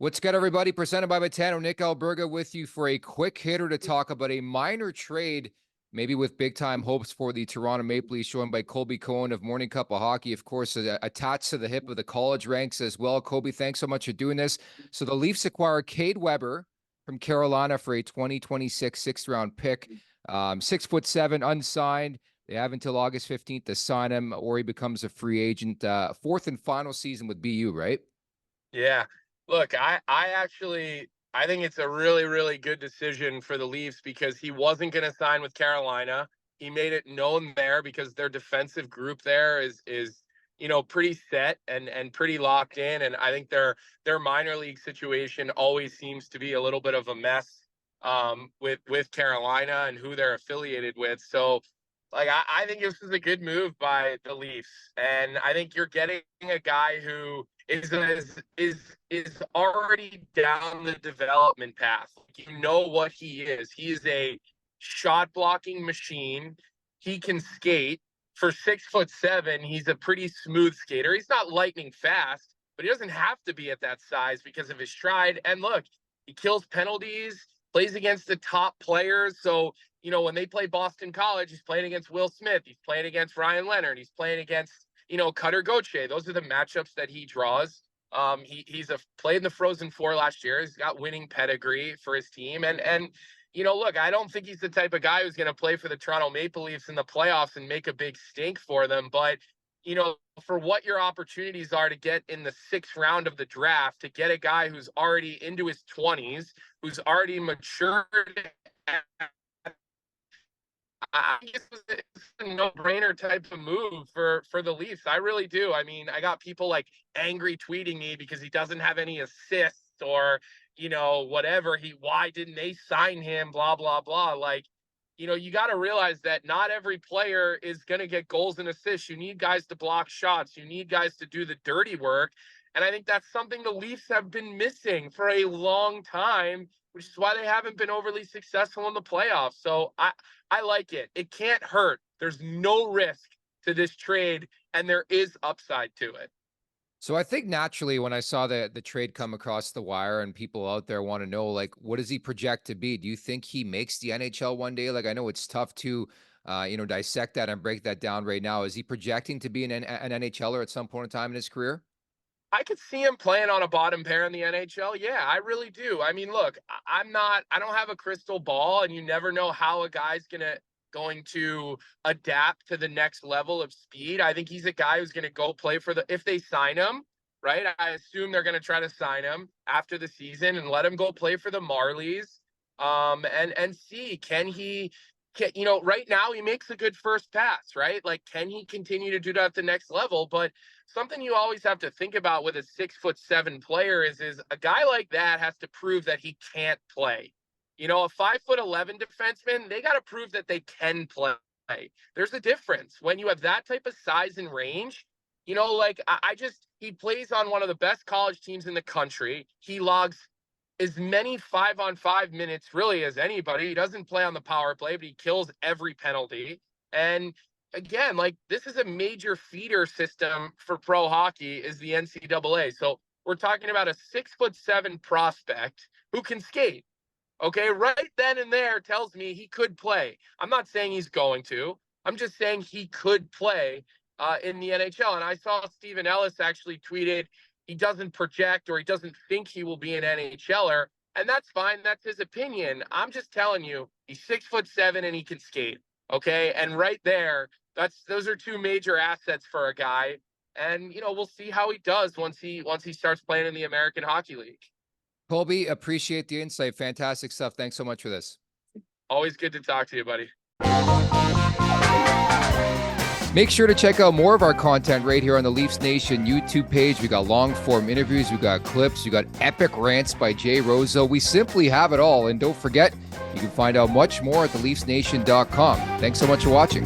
What's good, everybody? Presented by Betano. Nick Alberga with you for a quick hitter to talk about a minor trade, maybe with big-time hopes for the Toronto Maple Leafs, joined by Colby Cohen of Morning Cup of Hockey, of course, attached to the hip of the college ranks as well. Colby, thanks so much for doing this. So the Leafs acquire Cade Weber from Carolina for a 2026 sixth-round pick. 6'7", unsigned. They have until August 15th to sign him, or he becomes a free agent. Fourth and final season with BU, right? Yeah. Look, I think it's a really, really good decision for the Leafs because he wasn't going to sign with Carolina. He made it known there because their defensive group there is pretty set and pretty locked in. And I think their minor league situation always seems to be a little bit of a mess with Carolina and who they're affiliated with. So I think this is a good move by the Leafs. And I think you're getting a guy who is already down the development path. You know what he is. He is a shot blocking machine. He can skate. For 6'7", he's a pretty smooth skater. He's not lightning fast, but he doesn't have to be at that size because of his stride. And look, he kills penalties, plays against the top players. So, when they play Boston College, he's playing against Will Smith. He's playing against Ryan Leonard. He's playing against Cutter Gauthier. Those are the matchups that he draws. He's played in the Frozen Four last year. He's got winning pedigree for his team. And look, I don't think he's the type of guy who's going to play for the Toronto Maple Leafs in the playoffs and make a big stink for them. But, for what your opportunities are to get in the sixth round of the draft, to get a guy who's already into his 20s, who's already matured, I guess it's a no-brainer type of move for the Leafs. I really do. I mean, I got people angry tweeting me because he doesn't have any assists or, whatever. Why didn't they sign him? Blah, blah, blah. You got to realize that not every player is going to get goals and assists. You need guys to block shots. You need guys to do the dirty work. And I think that's something the Leafs have been missing for a long time, which is why they haven't been overly successful in the playoffs. So I like it. It can't hurt. There's no risk to this trade, and there is upside to it. So I think naturally when I saw the trade come across the wire and people out there want to know, what does he project to be? Do you think he makes the NHL one day? I know it's tough to, dissect that and break that down right now. Is he projecting to be an NHLer at some point in time in his career? I could see him playing on a bottom pair in the NHL. Yeah, I really do. I mean, look, I don't have a crystal ball, and you never know how a guy's going to adapt to the next level of speed. I think he's a guy who's going to go play if they sign him, right? I assume they're going to try to sign him after the season and let him go play for the Marlies. And see, right now he makes a good first pass, right? Can he continue to do that at the next level? But something you always have to think about with a 6'7" player is a guy like that has to prove that he can't play. A 5'11" defenseman, they got to prove that they can play. There's a difference when you have that type of size and range. He plays on one of the best college teams in the country. He logs as many 5-on-5 minutes really as anybody. He doesn't play on the power play, but he kills every penalty. And again, this is a major feeder system for pro hockey is the NCAA. So we're talking about a 6'7" prospect who can skate. Okay, right then and there tells me he could play. I'm not saying he's going to. I'm just saying he could play in the NHL. And I saw Stephen Ellis actually tweeted he doesn't project or he doesn't think he will be an NHLer. And that's fine. That's his opinion. I'm just telling you, he's 6'7" and he can skate. Okay, and right there, those are two major assets for a guy. And we'll see how he does once he starts playing in the American Hockey League. Colby, appreciate the insight. Fantastic stuff. Thanks so much for this. Always good to talk to you, buddy. Make sure to check out more of our content right here on the Leafs Nation YouTube page. We got long form interviews. We got clips. We got epic rants by Jay Roseau. We simply have it all. And don't forget, you can find out much more at theleafsnation.com. Thanks so much for watching.